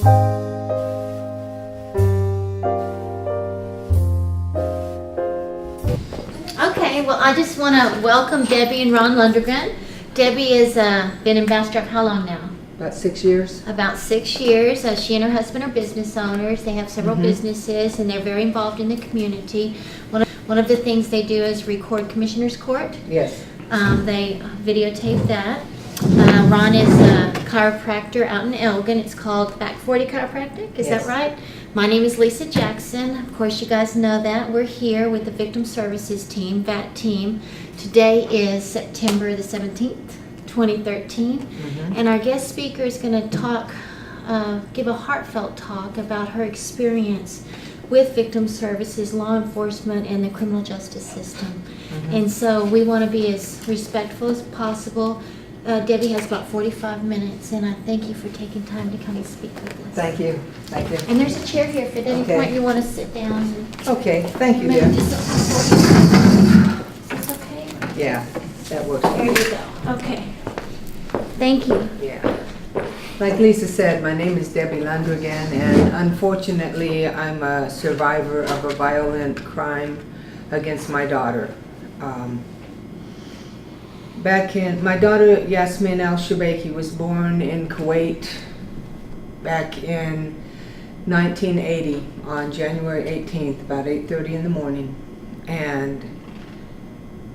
Okay, well, I just want to welcome Debbie and Ron Lundgren. Debbie has been ambassador of how long now? About 6 years. About 6 years. She and her husband are business owners. They have several businesses, and they're very involved in the community. One of the things they do is record Commissioner's Court. Yes. They videotape that. Ron is a chiropractor out in Elgin. It's called Back 40 Chiropractic. Is Yes. that right? My name is Lisa Jackson. Of course, you guys know that. We're here with the Victim Services team, VAT team. Today is September the 17th, 2013. And our guest speaker is going to talk, give a heartfelt talk about her experience with victim services, law enforcement, and the criminal justice system. And so we want to be as respectful as possible. Debbie has about 45 minutes, and I thank you for taking time to come and speak with us. Thank you. Thank you. And there's a chair here if at any Okay. point you want to sit down. And Okay. Thank you, maybe dear. just Is this okay? Yeah, that works. There you go. Okay. Thank you. Yeah. Like Lisa said, my name is Debbie Lundgren, and unfortunately, I'm a survivor of a violent crime against my daughter. My daughter Jasmine Al-Shubaiki was born in Kuwait back in 1980 on January 18th, about 8:30 in the morning. And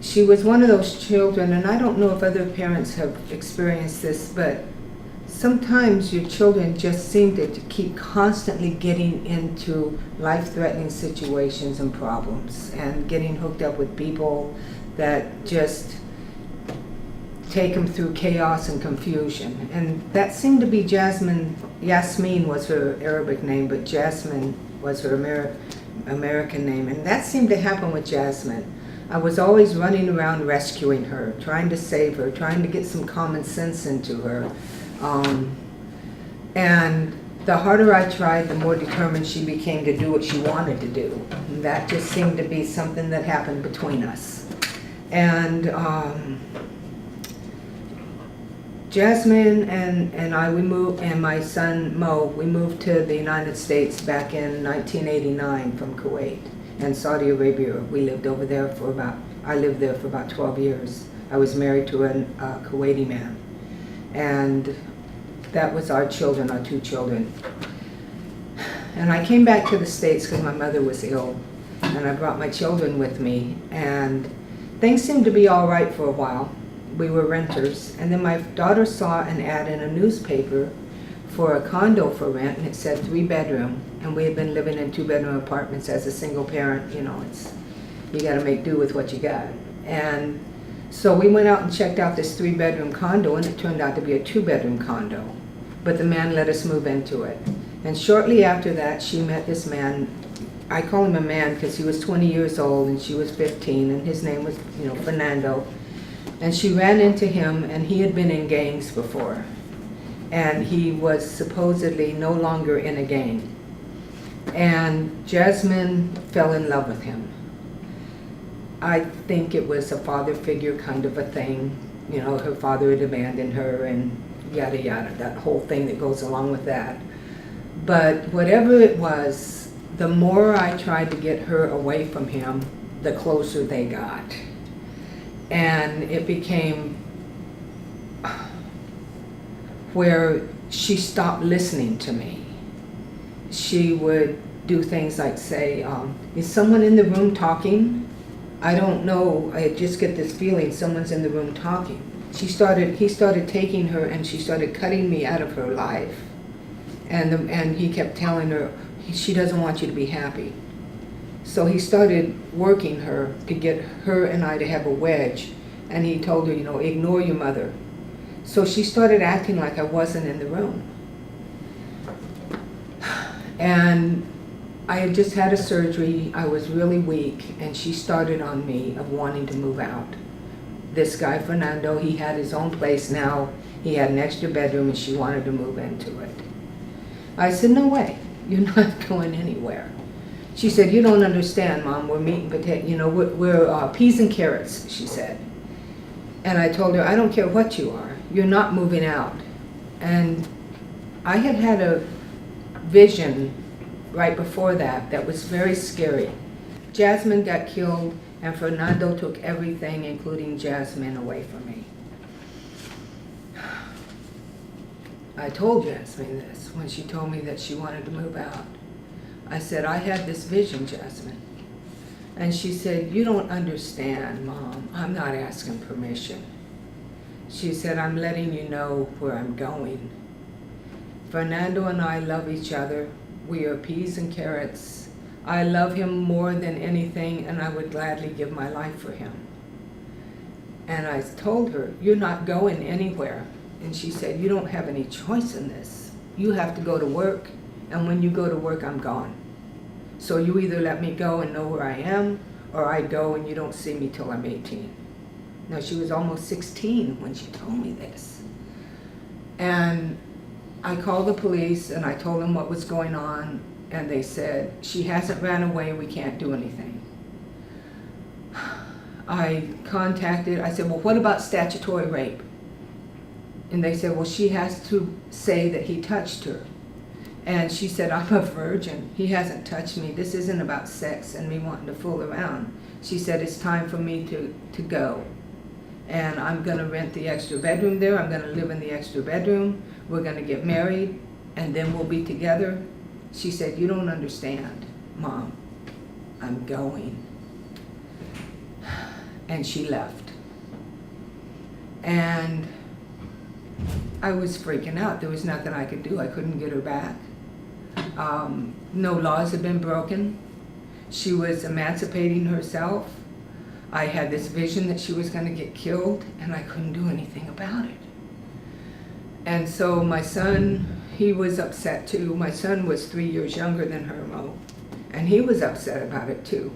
she was one of those children, and I don't know if other parents have experienced this, but sometimes your children just seem to keep constantly getting into life-threatening situations and problems and getting hooked up with people that just take them through chaos and confusion. And that seemed to be Jasmine. Yasmin was her Arabic name, but Jasmine was her American name. And that seemed to happen with Jasmine. I was always running around rescuing her, trying to save her, trying to get some common sense into her. And the harder I tried, the more determined she became to do what she wanted to do. And that just seemed to be something that happened between us. And Jasmine and I, we moved, and my son Mo, we moved to the United States back in 1989 from Kuwait and Saudi Arabia. We lived over there I lived there for about 12 years. I was married to a Kuwaiti man. And that was our children, our 2 children. And I came back to the States because my mother was ill, and I brought my children with me, and things seemed to be all right for a while. We were renters, and then my daughter saw an ad in a newspaper for a condo for rent, and it said 3-bedroom, and we had been living in 2-bedroom apartments as a single parent. You know, you got to make do with what you got. And so we went out and checked out this 3-bedroom condo, and it turned out to be a 2-bedroom condo. But the man let us move into it. And shortly after that, she met this man. I call him a man because he was 20 years old and she was 15, and his name was, Fernando. And she ran into him, and he had been in gangs before. And he was supposedly no longer in a gang. And Jasmine fell in love with him. I think it was a father figure kind of a thing. Her father had abandoned her and yada yada, that whole thing that goes along with that. But whatever it was, the more I tried to get her away from him, the closer they got. And it became where she stopped listening to me. She would do things like say, is someone in the room talking? I don't know, I just get this feeling someone's in the room talking. He started taking her, and she started cutting me out of her life. And he kept telling her, she doesn't want you to be happy. So he started working her to get her and I to have a wedge. And he told her, ignore your mother. So she started acting like I wasn't in the room. And I had just had a surgery, I was really weak, and she started on me of wanting to move out. This guy, Fernando, he had his own place now. He had an extra bedroom, and she wanted to move into it. I said, no way, you're not going anywhere. She said, you don't understand, Mom, we're meat and potato, we're peas and carrots, she said. And I told her, I don't care what you are, you're not moving out. And I had had vision right before that was very scary. Jasmine got killed, and Fernando took everything, including Jasmine, away from me. I told Jasmine this when she told me that she wanted to move out. I said, I had this vision, Jasmine. And she said, you don't understand, Mom. I'm not asking permission. She said, I'm letting you know where I'm going. Fernando and I love each other. We are peas and carrots. I love him more than anything, and I would gladly give my life for him. And I told her, you're not going anywhere. And she said, you don't have any choice in this. You have to go to work, and when you go to work, I'm gone. So you either let me go and know where I am, or I go and you don't see me till I'm 18. Now, she was almost 16 when she told me this. And I called the police, and I told them what was going on, and they said, she hasn't ran away, we can't do anything. I said, well, what about statutory rape? And they said, well, she has to say that he touched her. And she said, I'm a virgin. He hasn't touched me. This isn't about sex and me wanting to fool around. She said, it's time for me to go. And I'm going to rent the extra bedroom there. I'm going to live in the extra bedroom. We're going to get married, and then we'll be together. She said, you don't understand, Mom. I'm going. And she left. And I was freaking out. There was nothing I could do. I couldn't get her back. No laws had been broken. She was emancipating herself. I had this vision that she was going to get killed, and I couldn't do anything about it. And so my son, he was upset too. My son was 3 years younger than her, Mo, and he was upset about it too.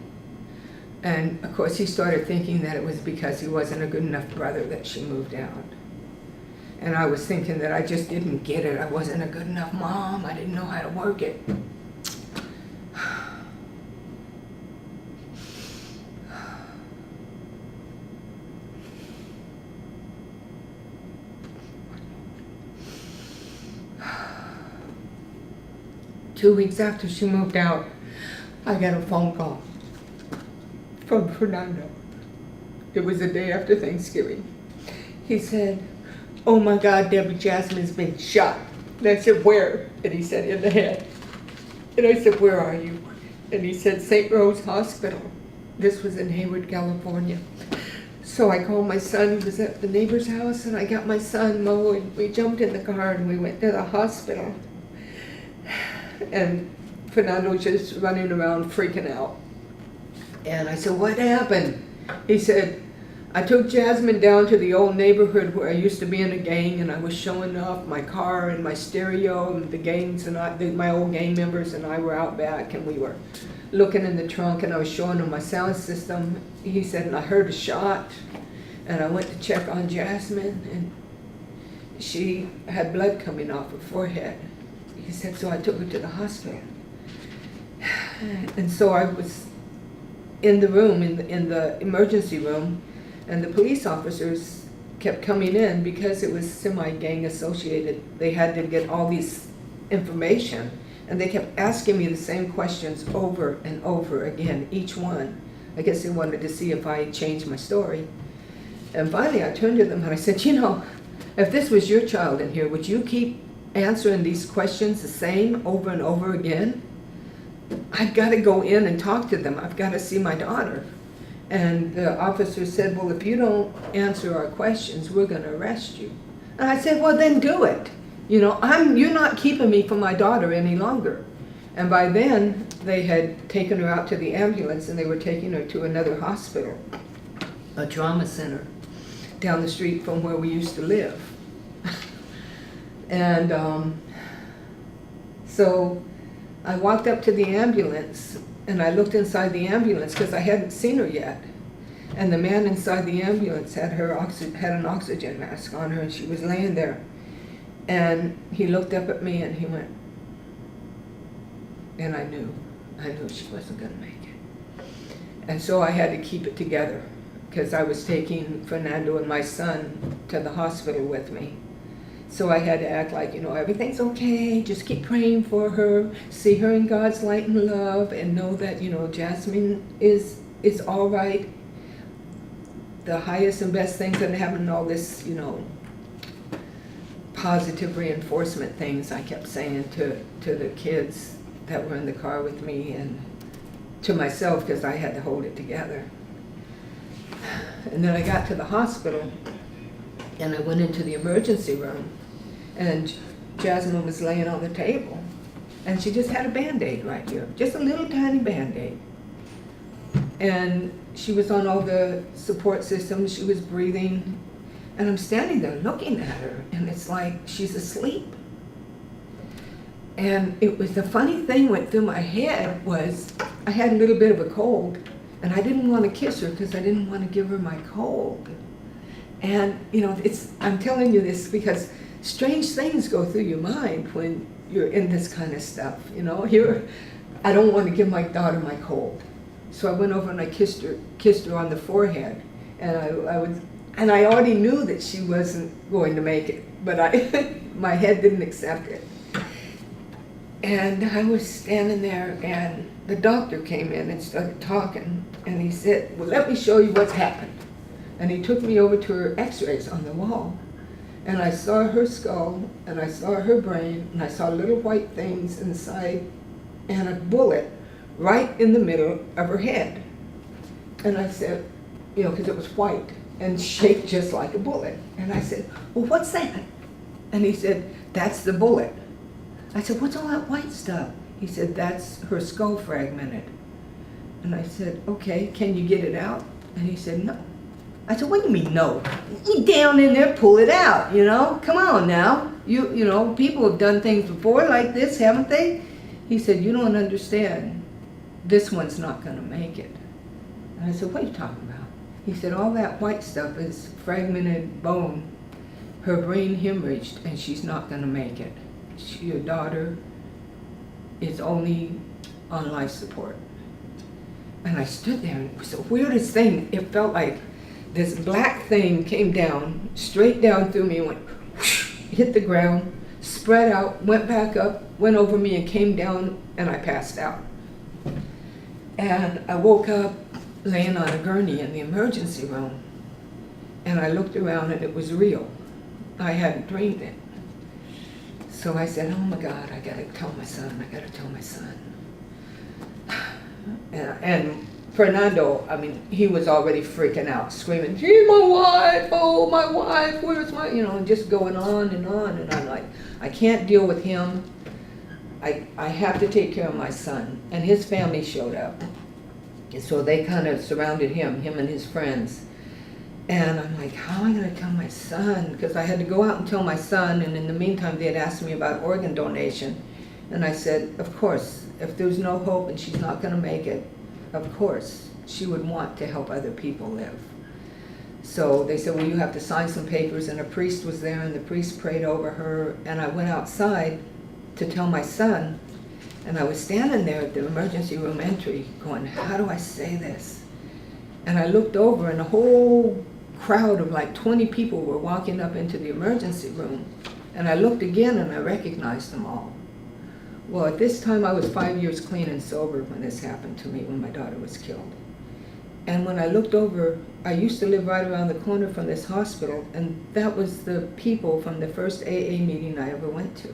And of course he started thinking that it was because he wasn't a good enough brother that she moved out. And I was thinking that I just didn't get it. I wasn't a good enough mom. I didn't know how to work it. Two weeks after she moved out, I got a phone call from Fernando. It was the day after Thanksgiving. He said, oh my God, Debbie, Jasmine's been shot. And I said, where? And he said, in the head. And I said, where are you? And he said, St. Rose Hospital. This was in Hayward, California. So I called my son, who was at the neighbor's house, and I got my son, Mo, and we jumped in the car and we went to the hospital. And Fernando was just running around freaking out. And I said, what happened? He said, I took Jasmine down to the old neighborhood where I used to be in a gang, and I was showing off my car and my stereo, and the gangs and my old gang members and I were out back, and we were looking in the trunk, and I was showing them my sound system. He said, and I heard a shot, and I went to check on Jasmine, and she had blood coming off her forehead. He said, so I took her to the hospital. And so I was in the room, in the emergency room, and the police officers kept coming in because it was semi-gang associated. They had to get all these information, and they kept asking me the same questions over and over again, each one. I guess they wanted to see if I changed my story. And finally I turned to them and I said, you know, if this was your child in here, would you keep answering these questions the same over and over again? I've got to go in and talk to them. I've got to see my daughter. And the officer said, well, if you don't answer our questions, we're going to arrest you. And I said, well, then do it. You know, you're not keeping me from my daughter any longer. And by then, they had taken her out to the ambulance, and they were taking her to another hospital, a trauma center, down the street from where we used to live. And so I walked up to the ambulance, and I looked inside the ambulance because I hadn't seen her yet. And the man inside the ambulance had an oxygen mask on her, and she was laying there. And he looked up at me and he went, and I knew she wasn't going to make it. And so I had to keep it together because I was taking Fernando and my son to the hospital with me. So I had to act like, everything's okay, just keep praying for her, see her in God's light and love, and know that, Jasmine is all right. The highest and best things that happen, and all this, positive reinforcement things I kept saying to the kids that were in the car with me, and to myself, because I had to hold it together. And then I got to the hospital, and I went into the emergency room, and Jasmine was laying on the table, and she just had a Band-Aid right here, just a little tiny Band-Aid. And she was on all the support systems, she was breathing, and I'm standing there looking at her, and it's like she's asleep. And it was, the funny thing went through my head was, I had a little bit of a cold, and I didn't want to kiss her because I didn't want to give her my cold. And I'm telling you this because strange things go through your mind when you're in this kind of stuff. I don't want to give my daughter my cold. So I went over and I kissed her on the forehead, and I already knew that she wasn't going to make it, but my head didn't accept it. And I was standing there, and the doctor came in and started talking, and he said, well, let me show you what's happened. And he took me over to her x-rays on the wall, and I saw her skull, and I saw her brain, and I saw little white things inside, and a bullet right in the middle of her head. And I said, because it was white and shaped just like a bullet. And I said, well, what's that? And he said, that's the bullet. I said, what's all that white stuff? He said, that's her skull fragmented. And I said, okay, can you get it out? And he said, no. I said, what do you mean, no? You down in there, pull it out, Come on now. People have done things before like this, haven't they? He said, you don't understand. This one's not going to make it. And I said, what are you talking about? He said, all that white stuff is fragmented bone. Her brain hemorrhaged, and she's not going to make it. Your daughter is only on life support. And I stood there, and it was the weirdest thing. It felt like this black thing came down, straight down through me, and went whoosh, hit the ground, spread out, went back up, went over me, and came down, and I passed out. And I woke up laying on a gurney in the emergency room, and I looked around, and it was real. I hadn't dreamed it. So I said, oh my God, I gotta tell my son, And Fernando, he was already freaking out, screaming, gee, my wife, oh, my wife, where's my, and just going on. And I'm like, I can't deal with him. I have to take care of my son. And his family showed up. And so they kind of surrounded him and his friends. And I'm like, how am I going to tell my son? Because I had to go out and tell my son, and in the meantime, they had asked me about organ donation. And I said, of course, if there's no hope and she's not going to make it, of course, she would want to help other people live. So they said, well, you have to sign some papers, and a priest was there, and the priest prayed over her, and I went outside to tell my son, and I was standing there at the emergency room entry going, how do I say this? And I looked over, and a whole crowd of like 20 people were walking up into the emergency room, and I looked again, and I recognized them all. Well, at this time, I was 5 years clean and sober when this happened to me, when my daughter was killed. And when I looked over, I used to live right around the corner from this hospital, and that was the people from the first AA meeting I ever went to.